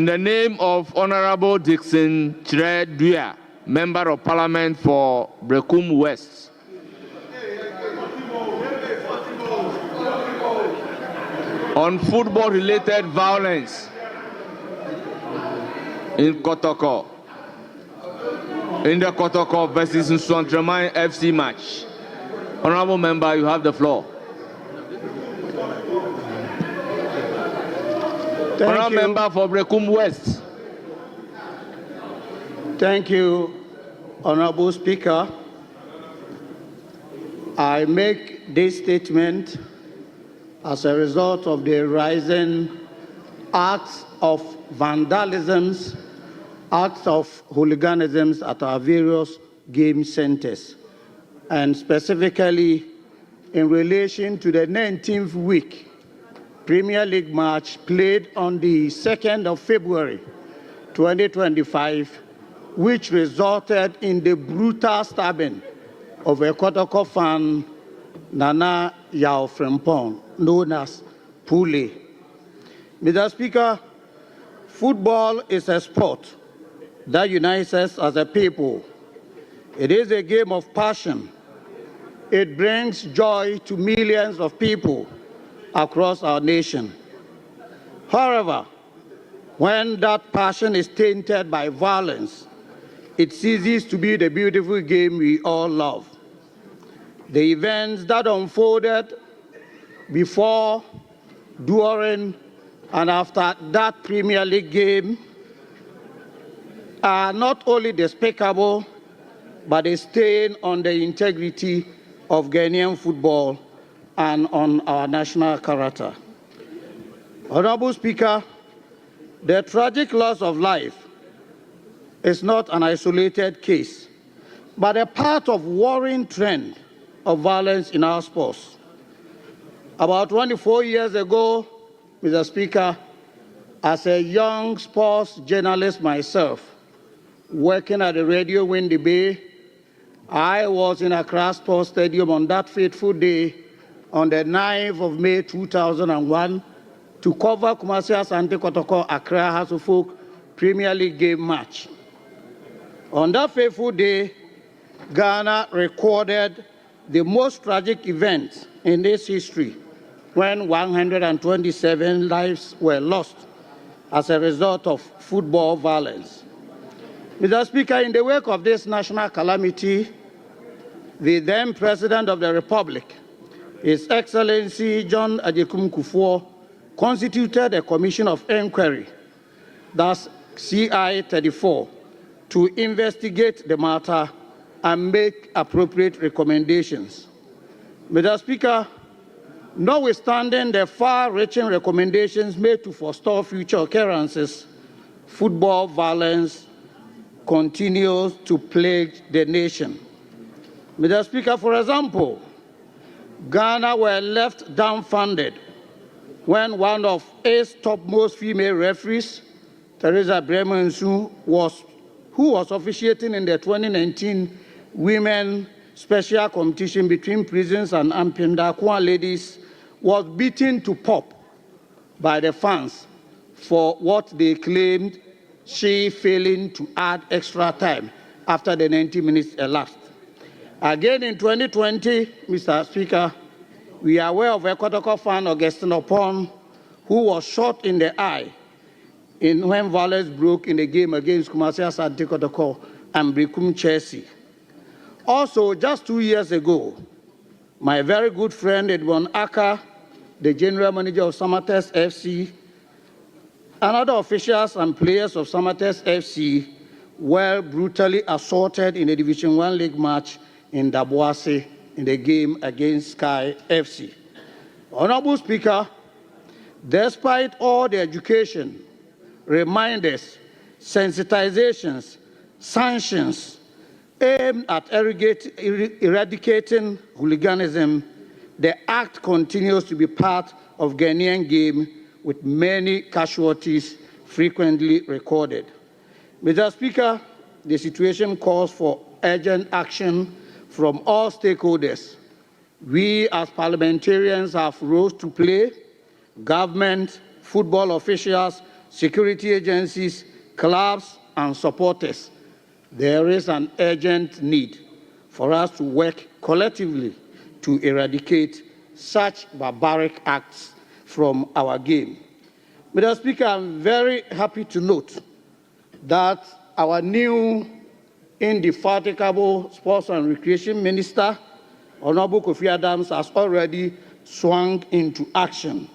In the name of Honorable Dixon Chire-Dua, Member of Parliament for Brekum West, on football-related violence in Kotoko, in the Kotoko versus Nsontraman FC match. Honorable Member, you have the floor. Honorable Member for Brekum West. Thank you, Honorable Speaker. I make this statement as a result of the rising acts of vandalism, acts of hooliganism at our various game centers, and specifically in relation to the 19th week Premier League match played on the 2nd of February 2025, which resulted in the brutal stabbing of a Kotoko fan, Nana Yao Frempong, known as Pooley. Mr. Speaker, football is a sport that unites us as a people. It is a game of passion. It brings joy to millions of people across our nation. However, when that passion is tainted by violence, it ceases to be the beautiful game we all love. The events that unfolded before, during, and after that Premier League game are not only despicable, but a stain on the integrity of Ghanaian football and on our national character. Honorable Speaker, the tragic loss of life is not an isolated case, but a part of worrying trend of violence in our sports. About 24 years ago, Mr. Speaker, as a young sports journalist myself, working at the Radio Windy Bay, I was in Accra Sports Stadium on that fateful day on the 9th of May 2001 to cover Kumasi Asante Kotoko Accra House of Folk Premier League game match. On that fateful day, Ghana recorded the most tragic event in its history when 127 lives were lost as a result of football violence. Mr. Speaker, in the wake of this national calamity, the then President of the Republic, His Excellency John Ajekum Kufuor, constituted a commission of inquiry, that's CI 34, to investigate the matter and make appropriate recommendations. Mr. Speaker, notwithstanding the far-reaching recommendations made to forestall future occurrences, football violence continues to plague the nation. Mr. Speaker, for example, Ghana were left dumbfounded when one of its topmost female referees, Teresa Bremensu, who was officiating in the 2019 Women Special Competition between prisons and Ampinda ladies, was beaten to pulp by the fans for what they claimed she failing to add extra time after the 90 minutes elapsed. Again in 2020, Mr. Speaker, we are aware of a Kotoko fan, Augustine Opon, who was shot in the eye when violence broke in the game against Kumasi Asante Kotoko and Brekum Chelsea. Also, just 2 years ago, my very good friend Edwin Aka, the general manager of Samatex FC, and other officials and players of Samatex FC were brutally assaulted in a Division 1 League match in Daboase in the game against Sky FC. Honorable Speaker, despite all the education, reminders, sensitizations, sanctions aimed at eradicating hooliganism, the act continues to be part of Ghanaian game with many casualties frequently recorded. Mr. Speaker, the situation calls for urgent action from all stakeholders. We as parliamentarians have roles to play. Government, football officials, security agencies, clubs, and supporters, there is an urgent need for us to work collectively to eradicate such barbaric acts from our game. Mr. Speaker, I'm very happy to note that our new indefatigable Sports and Recreation Minister, Honorable Kofi Adams, has already swung into action.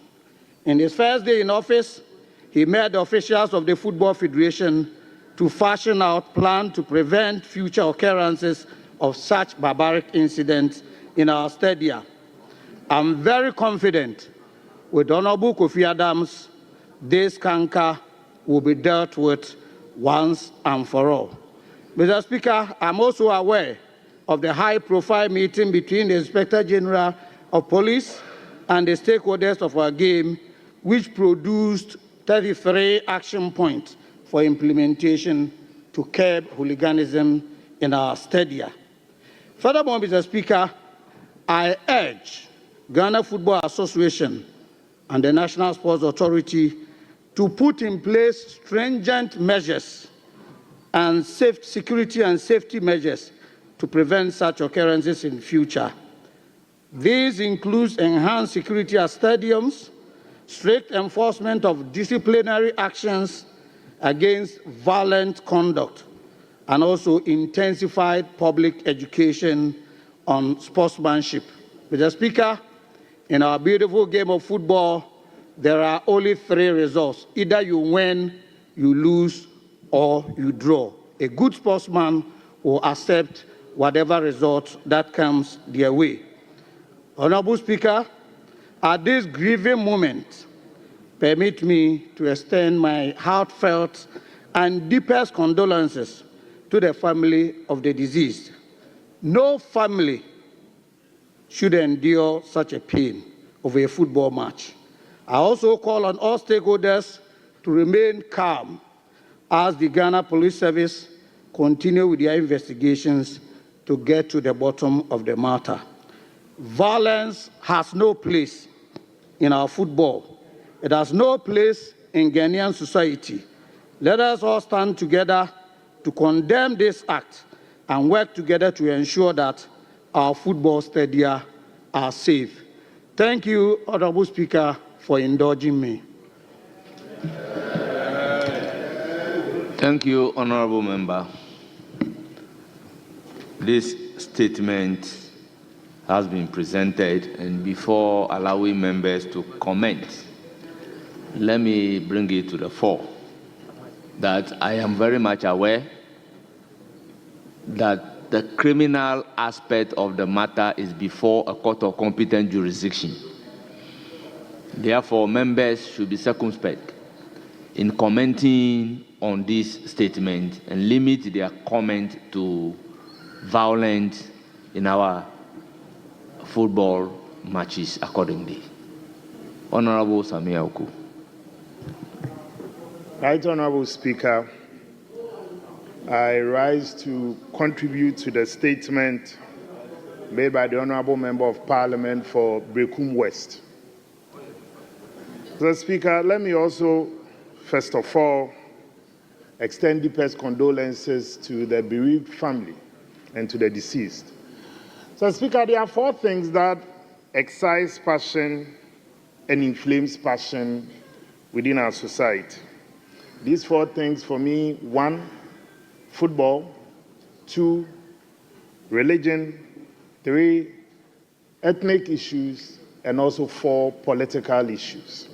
In his first day in office, he met the officials of the Football Federation to fashion out a plan to prevent future occurrences of such barbaric incidents in our stadia. I'm very confident with Honorable Kofi Adams, this canker will be dealt with once and for all. Mr. Speaker, I'm also aware of the high-profile meeting between the Inspector General of Police and the stakeholders of our game, which produced 33 action points for implementation to curb hooliganism in our stadia. Furthermore, Mr. Speaker, I urge Ghana Football Association and the National Sports Authority to put in place stringent measures and security and safety measures to prevent such occurrences in future. These include enhanced security at stadiums, strict enforcement of disciplinary actions against violent conduct, and also intensified public education on sportsmanship. Mr. Speaker, in our beautiful game of football, there are only 3 results. Either you win, you lose, or you draw. A good sportsman will accept whatever result that comes their way. Honorable Speaker, at this grieving moment, permit me to extend my heartfelt and deepest condolences to the family of the deceased. No family should endure such a pain of a football match. I also call on all stakeholders to remain calm as the Ghana Police Service continue with their investigations to get to the bottom of the matter. Violence has no place in our football. It has no place in Ghanaian society. Let us all stand together to condemn this act and work together to ensure that our football stadia are safe. Thank you, Honorable Speaker, for indulging me. Thank you, Honorable Member. This statement has been presented, and before allowing members to comment, let me bring it to the fore that I am very much aware that the criminal aspect of the matter is before a court of competent jurisdiction. Therefore, members should be circumspect in commenting on this statement and limit their comment to violence in our football matches accordingly. Honorable Samia Oku. Right Honorable Speaker, I rise to contribute to the statement made by the Honorable Member of Parliament for Brekum West. Mr. Speaker, let me also, first of all, extend deepest condolences to the bereaved family and to the deceased. Mr. Speaker, there are 4 things that excite passion and inflames passion within our society. These 4 things for me: 1, football; 2, religion; 3, ethnic issues; and also 4, political issues.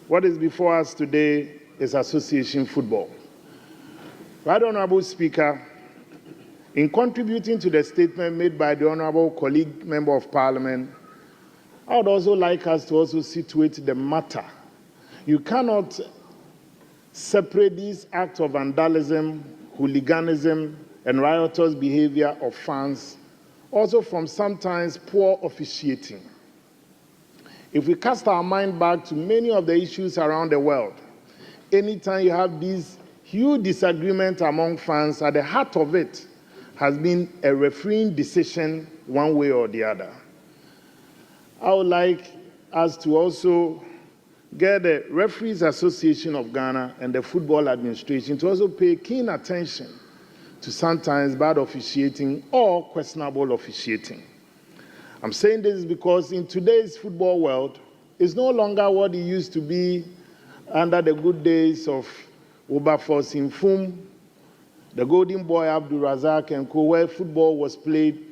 What is before us today is association football. Right Honorable Speaker, in contributing to the statement made by the Honorable colleague Member of Parliament, I would also like us to also situate the matter. You cannot separate these acts of vandalism, hooliganism, and riotous behavior of fans also from sometimes poor officiating. If we cast our mind back to many of the issues around the world, anytime you have these huge disagreements among fans, at the heart of it has been a refereeing decision one way or the other. I would like us to also get the Referees Association of Ghana and the Football Administration to also pay keen attention to sometimes bad officiating or questionable officiating. I'm saying this because in today's football world, it's no longer what it used to be under the good days of Wilberforce Infum, the Golden Boy Abdul Razak and co, where football was played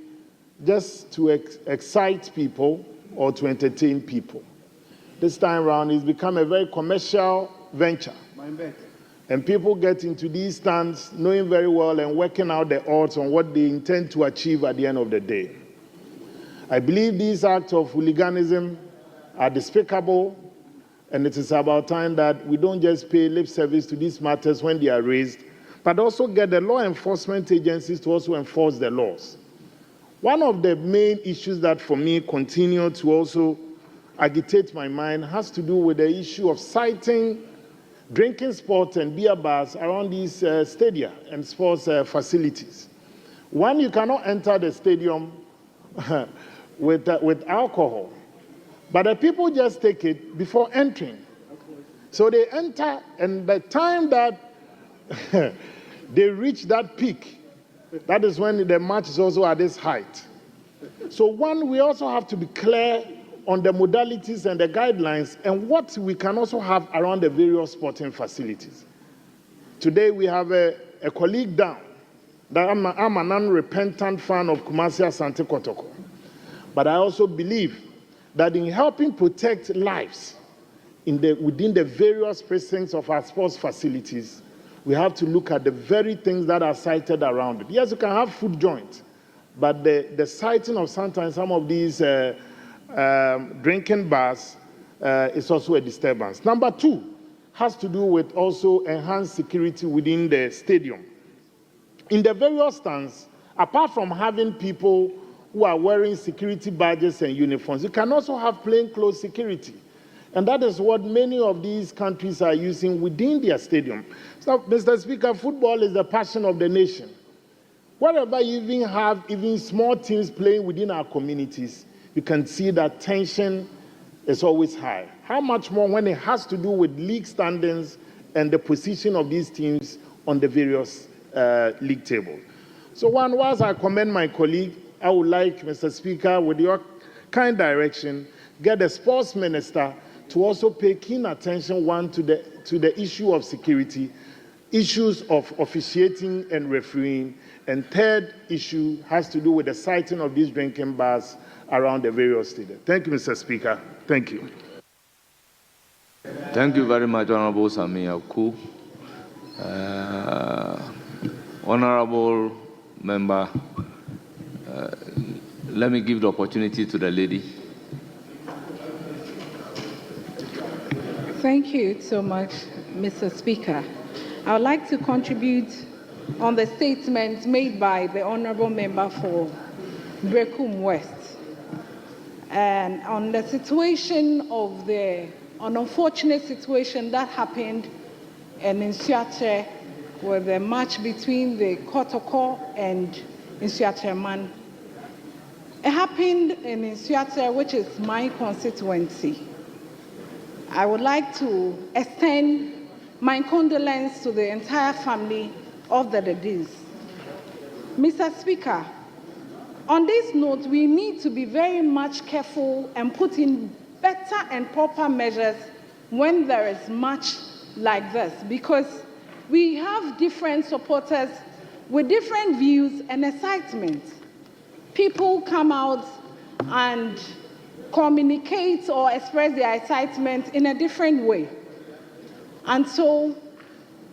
just to excite people or to entertain people. This time around, it's become a very commercial venture. And people get into these stands knowing very well and working out the odds on what they intend to achieve at the end of the day. I believe these acts of hooliganism are despicable, and it is about time that we don't just pay lip service to these matters when they are raised, but also get the law enforcement agencies to also enforce the laws. One of the main issues that for me continue to also agitate my mind has to do with the issue of citing drinking spots and beer bars around these stadia and sports facilities. One, you cannot enter the stadium with alcohol, but the people just take it before entering. So they enter, and the time that they reach that peak, that is when the match is also at its height. So one, we also have to be clear on the modalities and the guidelines and what we can also have around the various sporting facilities. Today we have a colleague down that I'm an unrepentant fan of Kumasi Asante Kotoko. But I also believe that in helping protect lives within the various precincts of our sports facilities, we have to look at the very things that are cited around it. Yes, you can have food joints, but the siting of sometimes some of these drinking bars is also a disturbance. Number two has to do with also enhanced security within the stadium. In the various stands, apart from having people who are wearing security badges and uniforms, you can also have plainclothes security. And that is what many of these countries are using within their stadium. So, Mr. Speaker, football is the passion of the nation. Wherever you even have small teams playing within our communities, you can see that tension is always high. How much more when it has to do with league standings and the position of these teams on the various league tables. So whilst I commend my colleague, I would like, Mr. Speaker, with your kind direction, get the sports minister to also pay keen attention, one, to the issue of security, issues of officiating and refereeing, and third issue has to do with the siting of these drinking bars around the various stadiums. Thank you, Mr. Speaker. Thank you. Thank you very much, Honorable Sami Aku. Honorable member, let me give the opportunity to the lady. Thank you so much, Mr. Speaker. I would like to contribute on the statement made by the Honorable Member for Brekum West and on the situation of an unfortunate situation that happened in Nsuache with the match between the Kotoko and Nsuache. It happened in Nsuache, which is my constituency. I would like to extend my condolence to the entire family of the deceased. Mr. Speaker, on this note, we need to be very much careful and put in better and proper measures when there is match like this, because we have different supporters with different views and excitement. People come out and communicate or express their excitement in a different way. And so,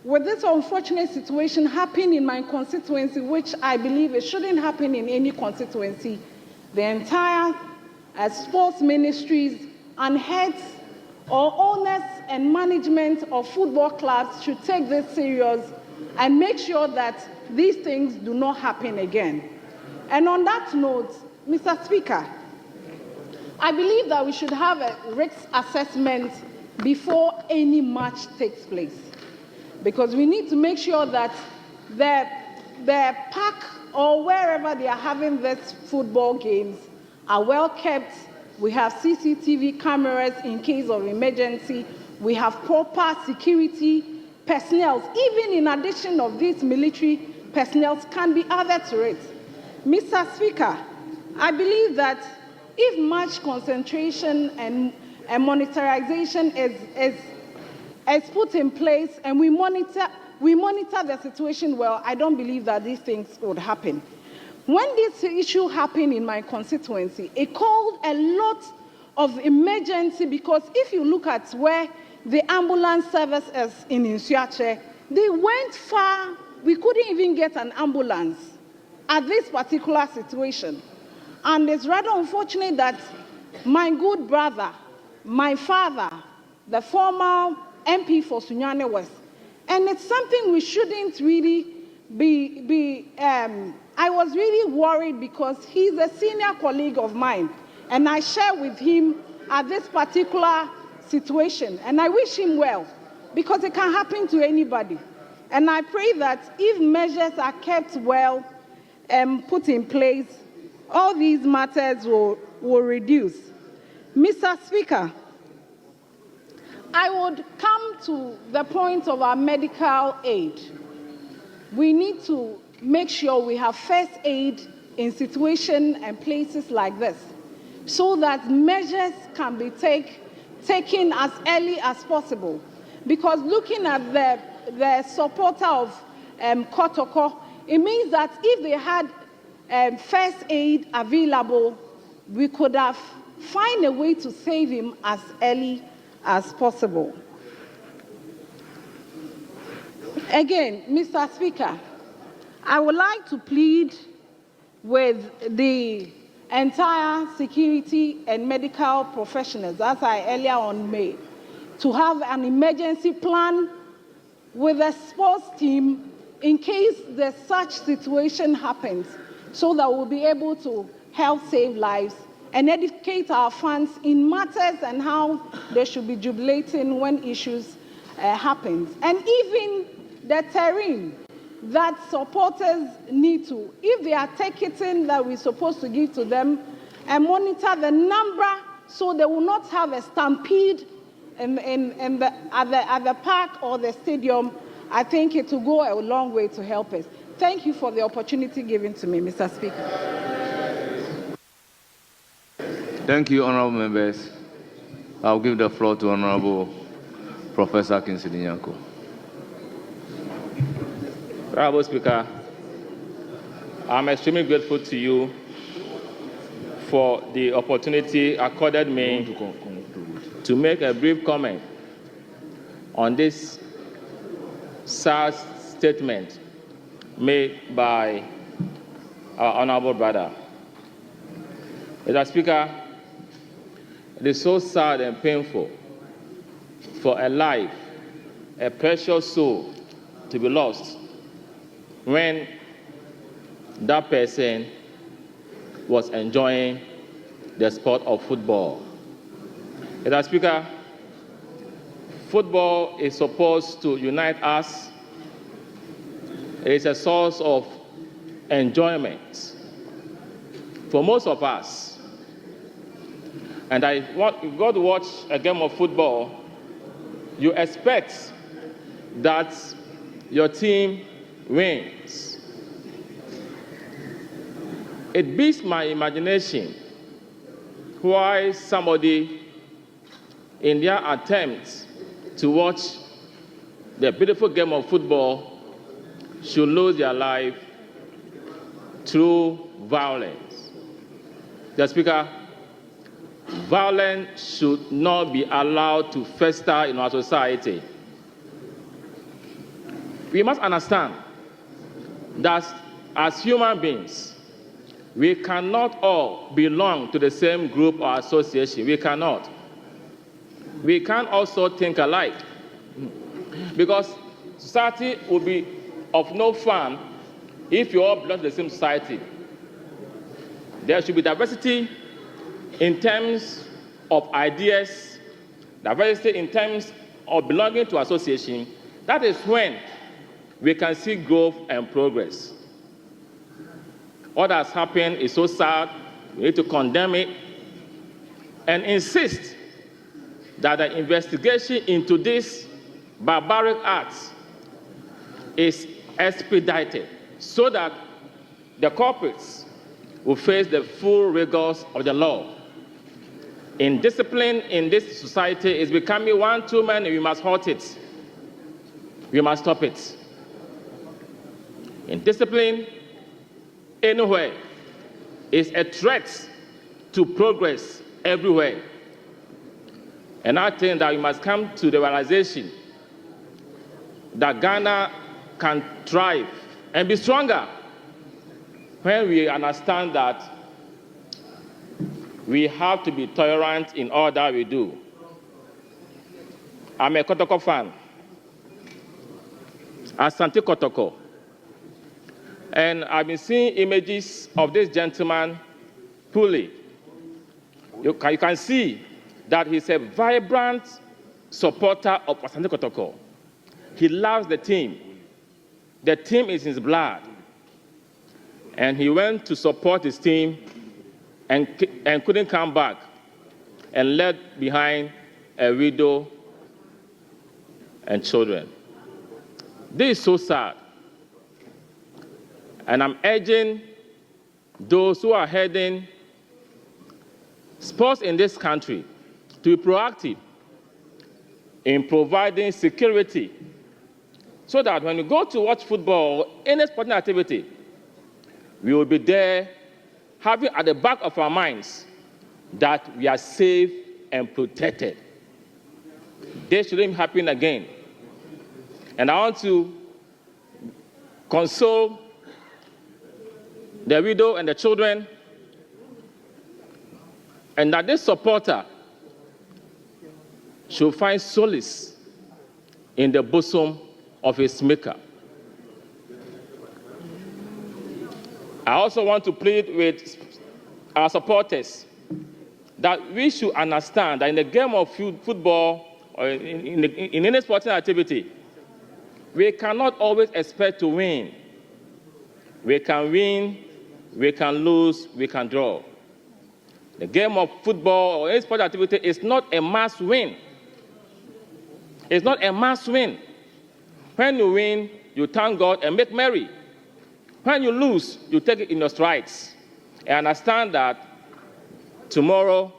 with this unfortunate situation happening in my constituency, which I believe it shouldn't happen in any constituency, the entire sports ministries and heads or owners and management of football clubs should take this serious and make sure that these things do not happen again. And on that note, Mr. Speaker, I believe that we should have a risk assessment before any match takes place, because we need to make sure that the park or wherever they are having these football games are well kept. We have CCTV cameras in case of emergency. We have proper security personnel. Even in addition of these military personnel can be added to it. Mr. Speaker, I believe that if much concentration and monitorization is put in place and we monitor the situation well, I don't believe that these things would happen. When this issue happened in my constituency, it called a lot of emergency, because if you look at where the ambulance service is in Nsuache, they went far. We couldn't even get an ambulance at this particular situation. And it's rather unfortunate that my good brother, my father, the former MP for Sunyane West, and it's something we shouldn't really I was really worried because he's a senior colleague of mine, and I share with him at this particular situation, and I wish him well, because it can happen to anybody. And I pray that if measures are kept well and put in place, all these matters will reduce. Mr. Speaker, I would come to the point of our medical aid. We need to make sure we have first aid in situations and places like this, so that measures can be taken as early as possible. Because looking at the supporter of Kotoko, it means that if they had first aid available, we could have found a way to save him as early as possible. Again, Mr. Speaker, I would like to plead with the entire security and medical professionals, as I earlier on made, to have an emergency plan with a sports team in case there's such situation happens, so that we'll be able to help save lives and educate our fans in matters and how they should be jubilating when issues happen. And even the terrain that supporters need to, if they are ticketing that we're supposed to give to them, and monitor the number so they will not have a stampede at the park or the stadium, I think it will go a long way to help us. Thank you for the opportunity given to me, Mr. Speaker. Thank you, honorable members. I'll give the floor to Honorable Professor Kingsley Nyarko. Honorable Speaker, I'm extremely grateful to you for the opportunity accorded me to make a brief comment on this sad statement made by our honorable brother. Mr. Speaker, it is so sad and painful for a life, a precious soul, to be lost when that person was enjoying the sport of football. Mr. Speaker, football is supposed to unite us. It is a source of enjoyment for most of us. And you go to watch a game of football, you expect that your team wins. It beats my imagination why somebody, in their attempt to watch the beautiful game of football, should lose their life through violence. Mr. Speaker, violence should not be allowed to fester in our society. We must understand that as human beings, we cannot all belong to the same group or association. We cannot. We can't also think alike, because society will be of no fun if you all belong to the same society. There should be diversity in terms of ideas, diversity in terms of belonging to association. That is when we can see growth and progress. What has happened is so sad. We need to condemn it and insist that the investigation into these barbaric acts is expedited so that the culprits will face the full rigors of the law. Indiscipline in this society is becoming one too many. We must halt it. We must stop it. Indiscipline anywhere is a threat to progress everywhere. And I think that we must come to the realization that Ghana can thrive and be stronger when we understand that we have to be tolerant in all that we do. I'm a Kotoko fan, Asante Kotoko. And I've been seeing images of this gentleman, Pooley. You can see that he's a vibrant supporter of Asante Kotoko. He loves the team. The team is in his blood. And he went to support his team and couldn't come back and left behind a widow and children. This is so sad. And I'm urging those who are heading sports in this country to be proactive in providing security so that when we go to watch football or any sporting activity, we will be there having at the back of our minds that we are safe and protected. This shouldn't happen again. And I want to console the widow and the children, and that this supporter should find solace in the bosom of his maker. I also want to plead with our supporters that we should understand that in the game of football or in any sporting activity, we cannot always expect to win. We can win, we can lose, we can draw. The game of football or any sport activity is not a must win. It's not a must win. When you win, you thank God and make merry. When you lose, you take it in your strides and understand that tomorrow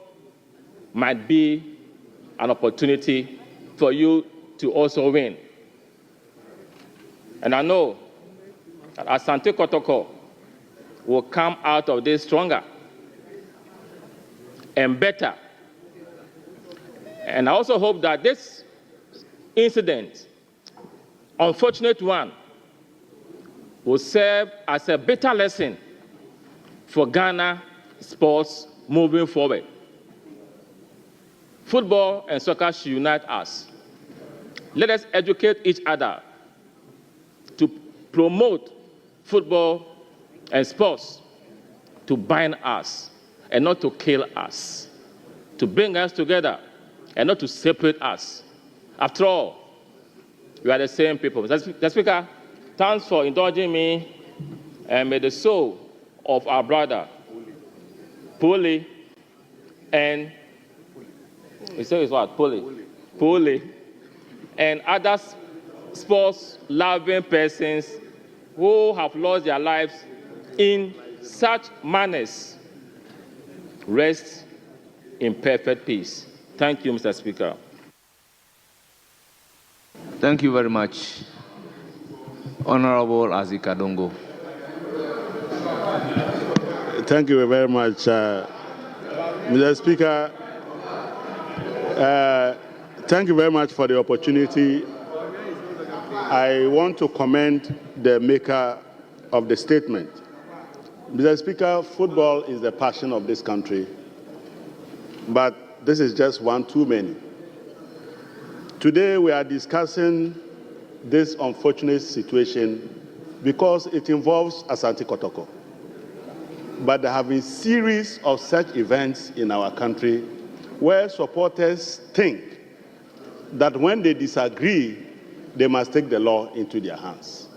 might be an opportunity for you to also win. And I know that Asante Kotoko will come out of this stronger and better. And I also hope that this incident, unfortunate one, will serve as a better lesson for Ghana sports moving forward. Football and soccer should unite us. Let us educate each other to promote football and sports to bind us and not to kill us, to bring us together and not to separate us. After all, we are the same people. Mr. Speaker, thanks for indulging me, and may the soul of our brother, Pooley, and he said it's what? Pooley, and other sports-loving persons who have lost their lives in such manners rest in perfect peace. Thank you, Mr. Speaker. Thank you very much, Honorable Azika Dongo. Thank you very much, Mr. Speaker. Thank you very much for the opportunity. I want to commend the maker of the statement. Mr. Speaker, football is the passion of this country, but this is just one too many. Today we are discussing this unfortunate situation because it involves Asante Kotoko. But there have been a series of such events in our country where supporters think that when they disagree, they must take the law into their hands.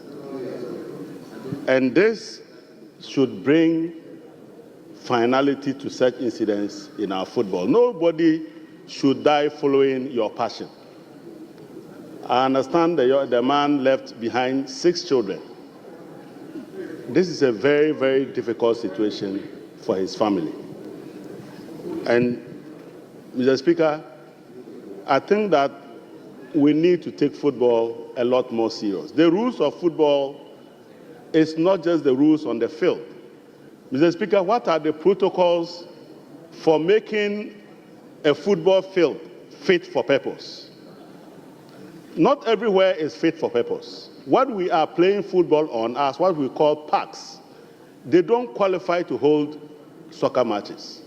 And this should bring finality to such incidents in our football. Nobody should die following your passion. I understand the man left behind 6 children. This is a very, very difficult situation for his family. And, Mr. Speaker, I think that we need to take football a lot more serious. The rules of football is not just the rules on the field. Mr. Speaker, what are the protocols for making a football field fit for purpose? Not everywhere is fit for purpose. What we are playing football on are what we call parks. They don't qualify to hold soccer matches.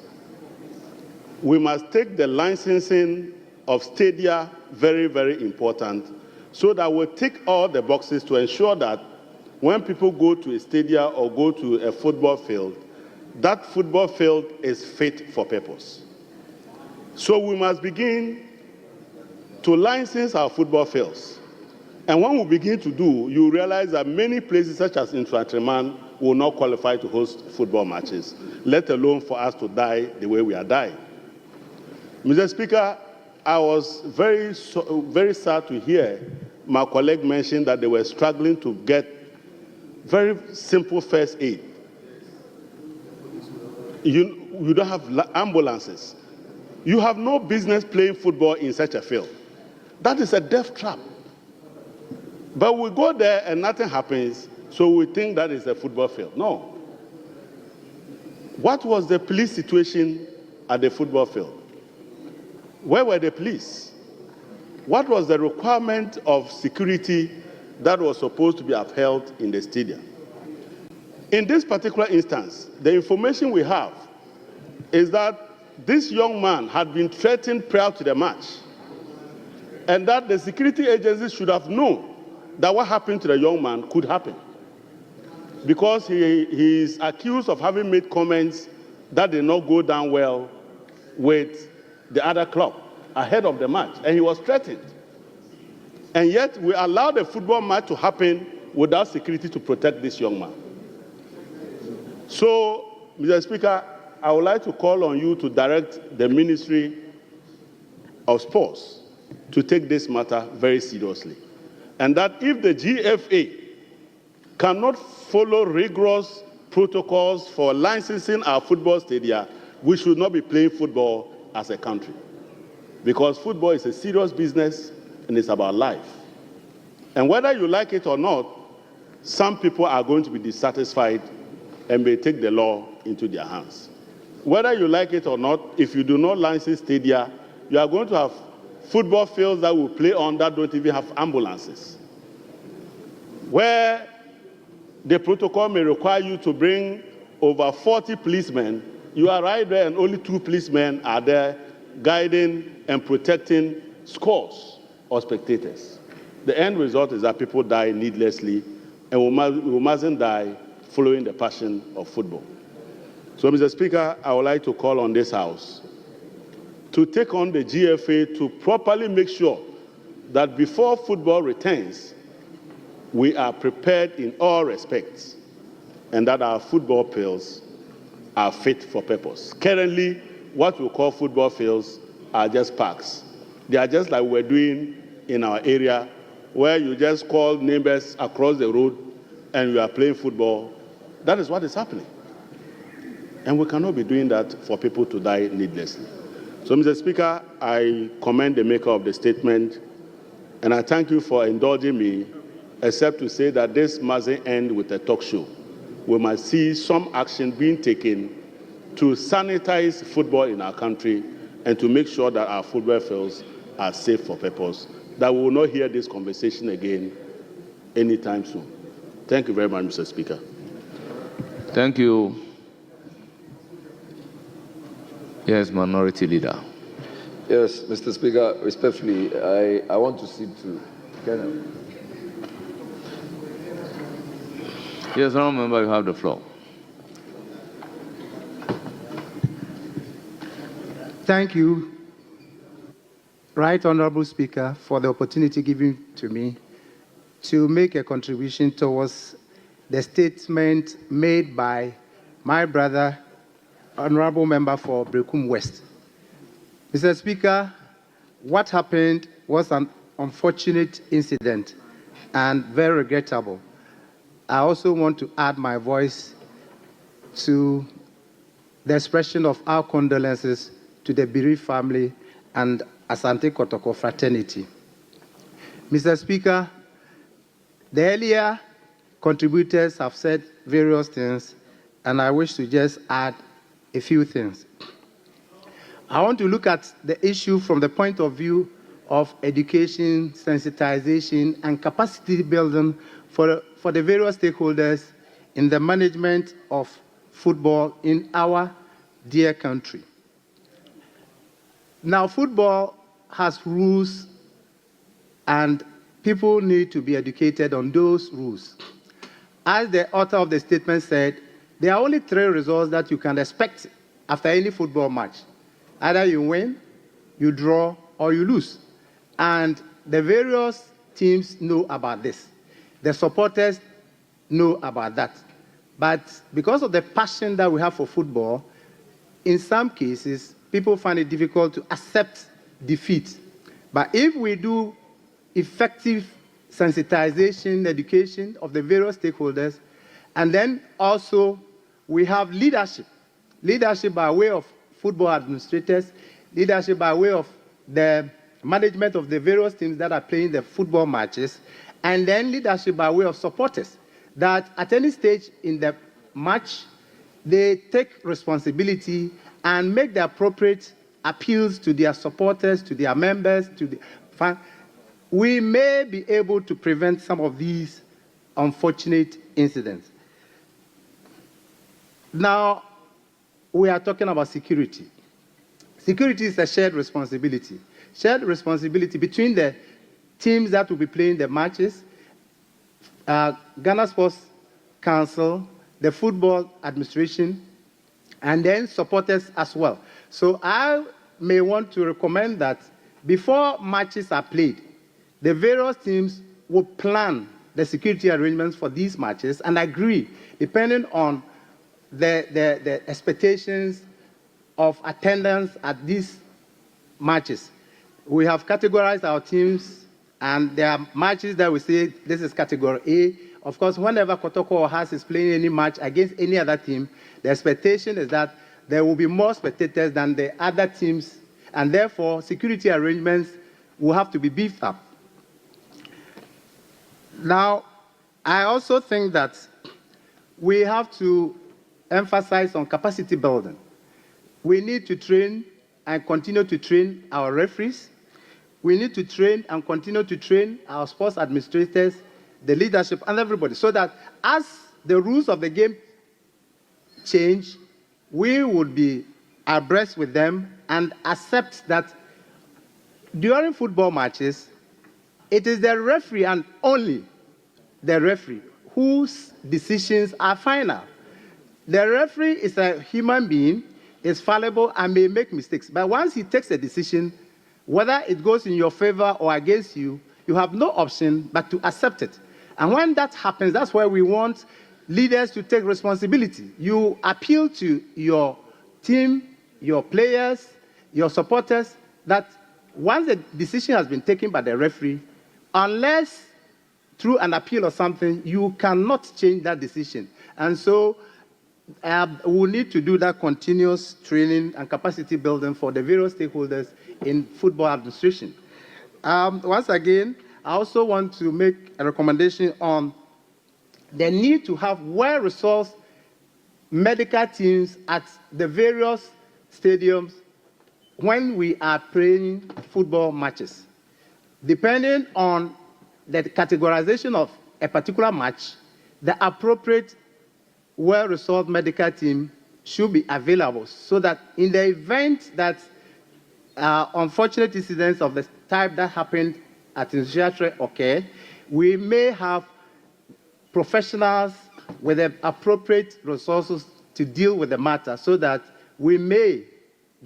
We must take the licensing of stadia very, very important, so that we'll tick all the boxes to ensure that when people go to a stadia or go to a football field, that football field is fit for purpose. So we must begin to license our football fields. And when we begin to do, you realize that many places such as Infantryman will not qualify to host football matches, let alone for us to die the way we are dying. Mr. Speaker, I was very sad to hear my colleague mention that they were struggling to get very simple first aid. You don't have ambulances. You have no business playing football in such a field. That is a death trap. But we go there and nothing happens, so we think that is a football field. No. What was the police situation at the football field? Where were the police? What was the requirement of security that was supposed to be upheld in the stadium? In this particular instance, the information we have is that this young man had been threatened prior to the match, and that the security agencies should have known that what happened to the young man could happen, because he is accused of having made comments that did not go down well with the other club ahead of the match, and he was threatened. And yet we allowed the football match to happen without security to protect this young man. So, Mr. Speaker, I would like to call on you to direct the Ministry of Sports to take this matter very seriously. And that if the GFA cannot follow rigorous protocols for licensing our football stadia, we should not be playing football as a country. Because football is a serious business and it's about life. And whether you like it or not, some people are going to be dissatisfied and may take the law into their hands. Whether you like it or not, if you do not license stadia, you are going to have football fields that will play on that don't even have ambulances, where the protocol may require you to bring over 40 policemen. You are right there and only 2 policemen are there guiding and protecting scores of spectators. The end result is that people die needlessly, and we mustn't die following the passion of football. So, Mr. Speaker, I would like to call on this House to take on the GFA to properly make sure that before football returns, we are prepared in all respects and that our football fields are fit for purpose. Currently, what we call football fields are just parks. They are just like we're doing in our area, where you just call neighbors across the road and you are playing football. That is what is happening. And we cannot be doing that for people to die needlessly. So, Mr. Speaker, I commend the maker of the statement, and I thank you for indulging me, except to say that this mustn't end with a talk show. We must see some action being taken to sanitize football in our country and to make sure that our football fields are safe for purpose, that we will not hear this conversation again anytime soon. Thank you very much, Mr. Speaker. Thank you. Yes, Minority Leader. Yes, Mr. Speaker, respectfully, I want to speak to Colonel. Yes, honourable member, you have the floor. Thank you, Right Honourable Speaker, for the opportunity given to me to make a contribution towards the statement made by my brother, Honourable Member for Brekum West. Mr. Speaker, what happened was an unfortunate incident and very regrettable. I also want to add my voice to the expression of our condolences to the bereaved family and Asante Kotoko fraternity. Mr. Speaker, the earlier contributors have said various things, and I wish to just add a few things. I want to look at the issue from the point of view of education, sensitization, and capacity building for the various stakeholders in the management of football in our dear country. Now, football has rules, and people need to be educated on those rules. As the author of the statement said, there are only 3 results that you can expect after any football match. Either you win, you draw, or you lose. And the various teams know about this. The supporters know about that. But because of the passion that we have for football, in some cases, people find it difficult to accept defeat. But if we do effective sensitization, education of the various stakeholders, and then also we have leadership by way of football administrators, leadership by way of the management of the various teams that are playing the football matches, and then leadership by way of supporters, that at any stage in the match, they take responsibility and make the appropriate appeals to their supporters, to their members, to the fans. We may be able to prevent some of these unfortunate incidents. Now, we are talking about security. Security is a shared responsibility. Shared responsibility between the teams that will be playing the matches, Ghana Sports Council, the football administration, and then supporters as well. So I may want to recommend that before matches are played, the various teams will plan the security arrangements for these matches and agree, depending on the expectations of attendance at these matches. We have categorized our teams, and there are matches that we say this is category A. Of course, whenever Kotoko is playing any match against any other team, the expectation is that there will be more spectators than the other teams, and therefore security arrangements will have to be beefed up. Now, I also think that we have to emphasize on capacity building. We need to train and continue to train our referees. We need to train and continue to train our sports administrators, the leadership, and everybody, so that as the rules of the game change, we would be abreast with them and accept that during football matches, it is the referee and only the referee whose decisions are final. The referee is a human being, is fallible, and may make mistakes. But once he takes a decision, whether it goes in your favor or against you, you have no option but to accept it. And when that happens, that's where we want leaders to take responsibility. You appeal to your team, your players, your supporters, that once the decision has been taken by the referee, unless through an appeal or something, you cannot change that decision. And so we'll need to do that continuous training and capacity building for the various stakeholders in football administration. Once again, I also want to make a recommendation on the need to have well-resourced medical teams at the various stadiums when we are playing football matches. Depending on the categorization of a particular match, the appropriate well-resourced medical team should be available so that in the event that unfortunate incidents of the type that happened at Initiatory occur, we may have professionals with the appropriate resources to deal with the matter so that we may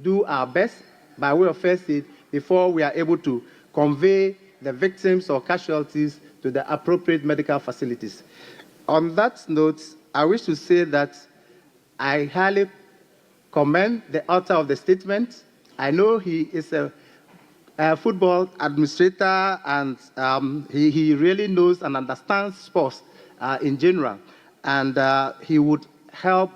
do our best by way of first aid before we are able to convey the victims or casualties to the appropriate medical facilities. On that note, I wish to say that I highly commend the author of the statement I know he is a football administrator, and he really knows and understands sports in general. And he would help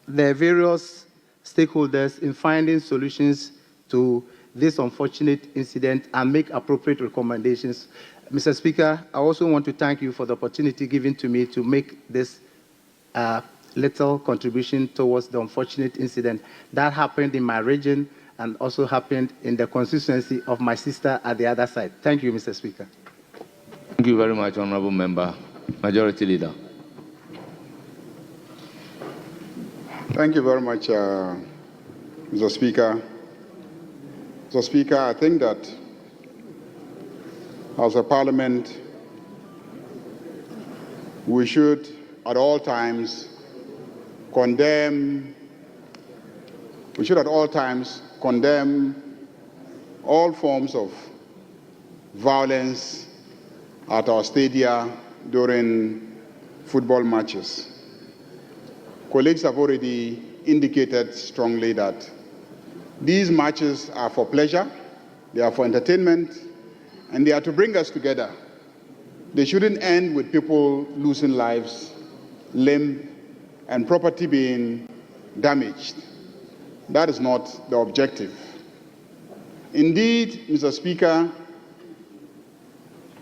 the various stakeholders in finding solutions to this unfortunate incident and make appropriate recommendations. Mr. Speaker, I also want to thank you for the opportunity given to me to make this little contribution towards the unfortunate incident that happened in my region and also happened in the constituency of my sister at the other side. Thank you, Mr. Speaker. Thank you very much, Honorable Member. Majority Leader. Thank you very much, Mr. Speaker. Mr. Speaker, I think that as a parliament, we should at all times condemn all forms of violence at our stadia during football matches. Colleagues have already indicated strongly that these matches are for pleasure, they are for entertainment, and they are to bring us together. They shouldn't end with people losing lives, limb, and property being damaged. That is not the objective. Indeed, Mr. Speaker,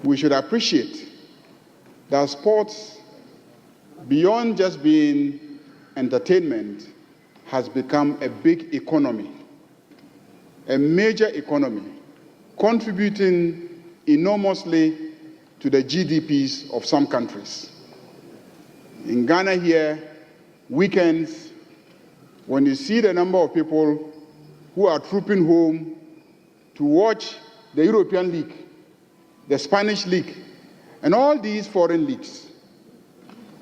we should appreciate that sports, beyond just being entertainment, has become a big economy, a major economy, contributing enormously to the GDPs of some countries. In Ghana here, weekends, when you see the number of people who are trooping home to watch the European League, the Spanish League, and all these foreign leagues,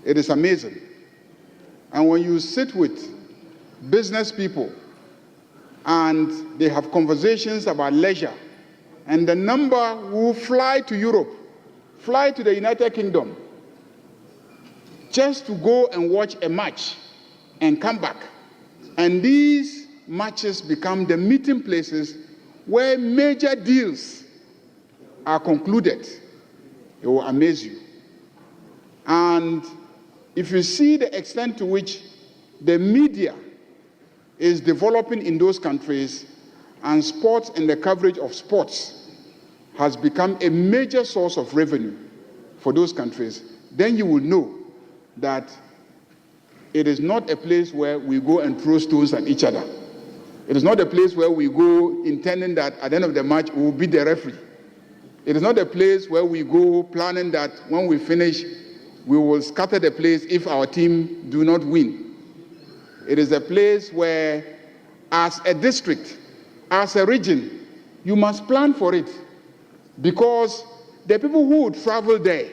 it is amazing. And when you sit with business people and they have conversations about leisure, and the number who fly to Europe, fly to the United Kingdom, just to go and watch a match and come back. And these matches become the meeting places where major deals are concluded. It will amaze you. And if you see the extent to which the media is developing in those countries, and sports and the coverage of sports has become a major source of revenue for those countries, then you will know that it is not a place where we go and throw stones at each other. It is not a place where we go intending that at the end of the match we will beat the referee. It is not a place where we go planning that when we finish we will scatter the place if our team do not win. It is a place where, as a district, as a region, you must plan for it, because the people who would travel there,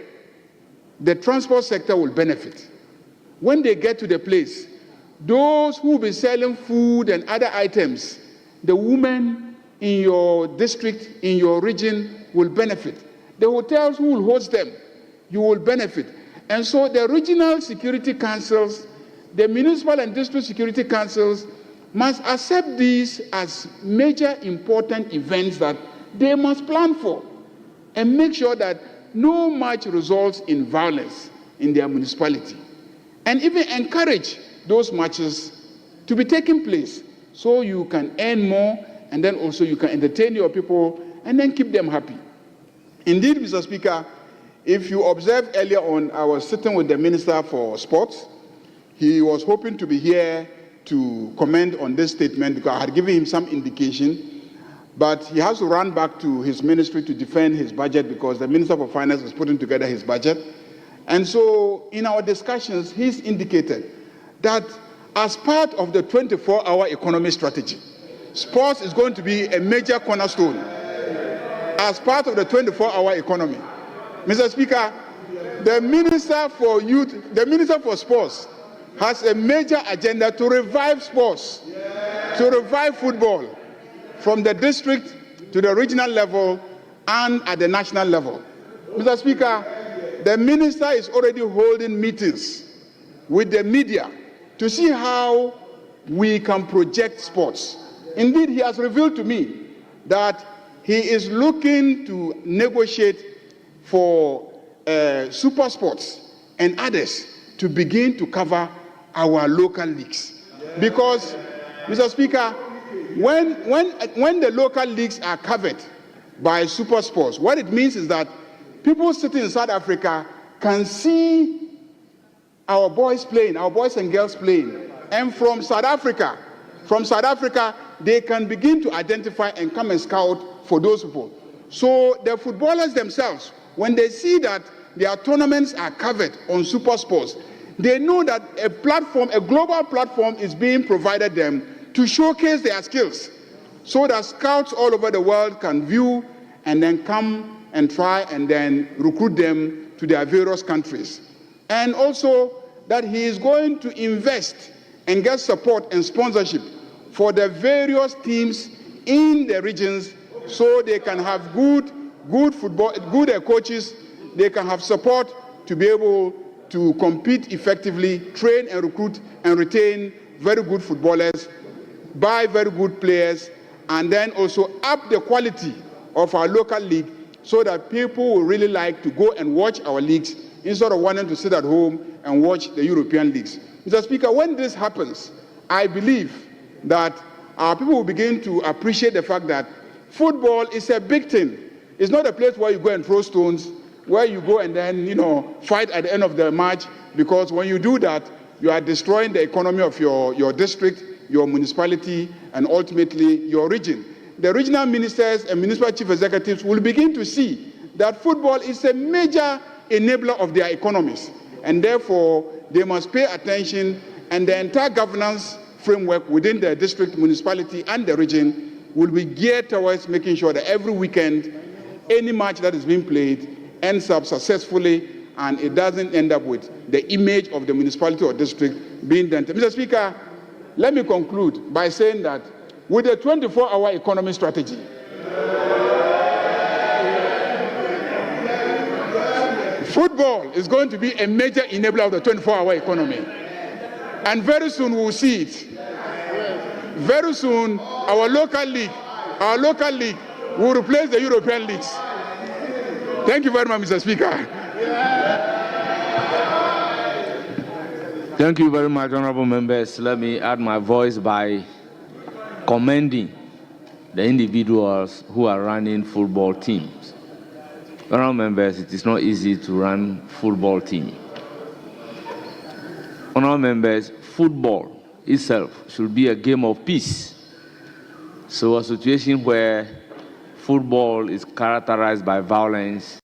the transport sector will benefit. When they get to the place, those who will be selling food and other items, the women in your district, in your region, will benefit. The hotels who will host them, you will benefit. And so the regional security councils, the municipal and district security councils must accept these as major important events that they must plan for and make sure that no match results in violence in their municipality. And even encourage those matches to be taking place so you can earn more, and then also you can entertain your people and then keep them happy. Indeed, Mr. Speaker, if you observed earlier on, I was sitting with the Minister for Sports. He was hoping to be here to comment on this statement because I had given him some indication, but he has to run back to his ministry to defend his budget because the Minister for Finance is putting together his budget. And so in our discussions, he's indicated that as part of the 24-hour economy strategy, sports is going to be a major cornerstone as part of the 24-hour economy. Mr. Speaker, the Minister for Youth, the Minister for Sports has a major agenda to revive sports, to revive football from the district to the regional level and at the national level. Mr. Speaker, the Minister is already holding meetings with the media to see how we can project sports, Indeed, he has revealed to me that he is looking to negotiate for super sports and others to begin to cover our local leagues. Because, Mr. Speaker, when the local leagues are covered by super sports, what it means is that people sitting in South Africa can see our boys playing, our boys and girls playing. And from South Africa, they can begin to identify and come and scout for those people. So the footballers themselves, when they see that their tournaments are covered on super sports, they know that a platform, a global platform is being provided them to showcase their skills so that scouts all over the world can view and then come and try and then recruit them to their various countries. And also that he is going to invest and get support and sponsorship for the various teams in the regions so they can have good football, good coaches, they can have support to be able to compete effectively, train and recruit and retain very good footballers, buy very good players, and then also up the quality of our local league so that people will really like to go and watch our leagues instead of wanting to sit at home and watch the European leagues. Mr. Speaker, when this happens, I believe that our people will begin to appreciate the fact that football is a big thing. It's not a place where you go and throw stones, where you go and then, fight at the end of the match, because when you do that, you are destroying the economy of your district, your municipality, and ultimately your region. The regional ministers and municipal chief executives will begin to see that football is a major enabler of their economies, and therefore they must pay attention, and the entire governance framework within the district, municipality, and the region will be geared towards making sure that every weekend, any match that is being played ends up successfully and it doesn't end up with the image of the municipality or district being dented. Mr. Speaker, let me conclude by saying that with the 24-hour economy strategy, football is going to be a major enabler of the 24-hour economy. And very soon we'll see it. Very soon, our local league will replace the European leagues. Thank you very much, Mr. Speaker. Thank you very much, honorable members. Let me add my voice by commending the individuals who are running football teams. Honorable members, it is not easy to run football team. Honorable members, football itself should be a game of peace. So a situation where football is characterized by violence